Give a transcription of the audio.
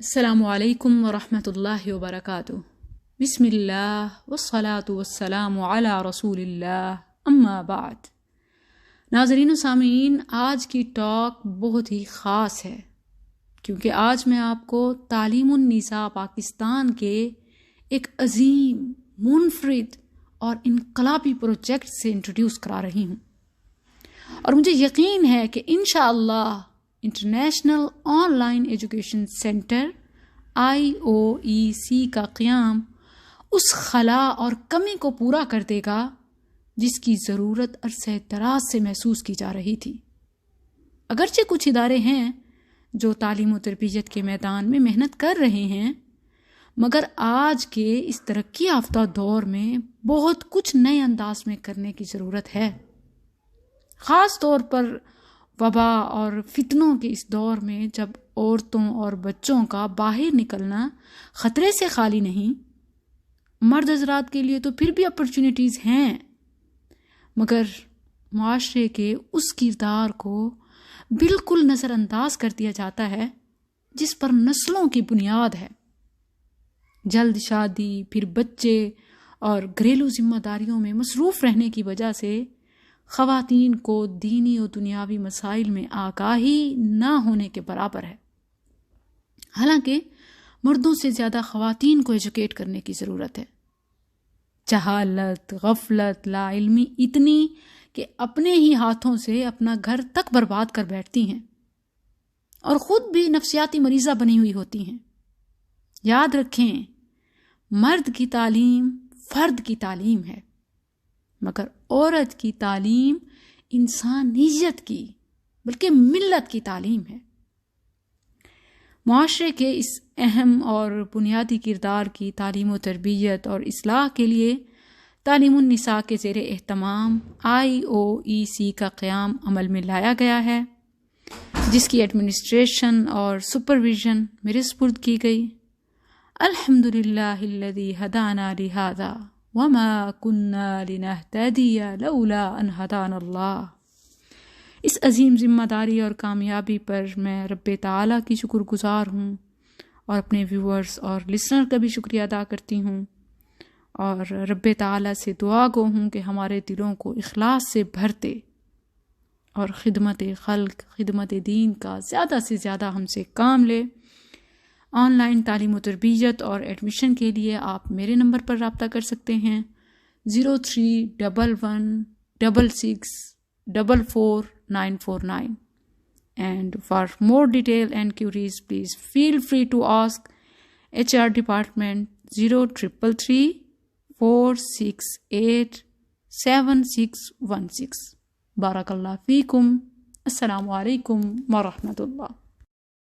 السلام علیکم ورحمۃ اللہ وبرکاتہ۔ بسم اللہ والصلاة والسلام علی رسول اللہ، اما بعد۔ ناظرین و سامعین، آج کی ٹاک بہت ہی خاص ہے کیونکہ آج میں آپ کو تعلیم النساء پاکستان کے ایک عظیم، منفرد اور انقلابی پروجیکٹ سے انٹروڈیوس کرا رہی ہوں، اور مجھے یقین ہے کہ انشاءاللہ international on line education centre IOEC کا قیام اس خلا اور کمی کو پورا کر دے گا جس کی ضرورت عرصہ دراز سے محسوس کی جا رہی تھی۔ اگرچہ کچھ ادارے ہیں جو تعلیم و تربیت کے میدان میں محنت کر رہے ہیں، مگر آج کے اس ترقی یافتہ دور میں بہت کچھ نئے انداز میں کرنے کی ضرورت ہے، خاص طور پر وبا اور فتنوں کے اس دور میں جب عورتوں اور بچوں کا باہر نکلنا خطرے سے خالی نہیں۔ مرد حضرات کے لیے تو پھر بھی اپرچونٹیز ہیں، مگر معاشرے کے اس کردار کو بالکل نظر انداز کر دیا جاتا ہے جس پر نسلوں کی بنیاد ہے۔ جلد شادی، پھر بچے اور گھریلو ذمہ داریوں میں مصروف رہنے کی وجہ سے خواتین کو دینی و دنیاوی مسائل میں آگاہی نہ ہونے کے برابر ہے۔ حالانکہ مردوں سے زیادہ خواتین کو ایجوکیٹ کرنے کی ضرورت ہے۔ جہالت، غفلت، لا علمی اتنی کہ اپنے ہی ہاتھوں سے اپنا گھر تک برباد کر بیٹھتی ہیں اور خود بھی نفسیاتی مریضہ بنی ہوئی ہوتی ہیں۔ یاد رکھیں، مرد کی تعلیم فرد کی تعلیم ہے، مگر عورت کی تعلیم انسانیت کی بلکہ ملت کی تعلیم ہے۔ معاشرے کے اس اہم اور بنیادی کردار کی تعلیم و تربیت اور اصلاح کے لیے تعلیم النساء کے زیر اہتمام IOEC کا قیام عمل میں لایا گیا ہے، جس کی ایڈمنسٹریشن اور سپرویژن میرے سپرد کی گئی۔ الحمدللہ الذی ہدانا لہذا وما كنا لنهتدی لولا ان ہدانا اللہ۔ اس عظیم ذمہ داری اور کامیابی پر میں رب تعالیٰ کی شکر گزار ہوں، اور اپنے ویورز اور لسنر کا بھی شکریہ ادا کرتی ہوں، اور رب تعالیٰ سے دعا گو ہوں کہ ہمارے دلوں کو اخلاص سے بھرتے اور خدمت خلق، خدمت دین کا زیادہ سے زیادہ ہم سے کام لے۔ آن لائن تعلیم و تربیت اور ایڈمیشن کے لیے آپ میرے نمبر پر رابطہ کر سکتے ہیں 031166444949، and for more detail and queries please feel free to ask HR department 0334687616۔ بارک اللہ فیکم۔ السلام علیکم ورحمۃ اللہ۔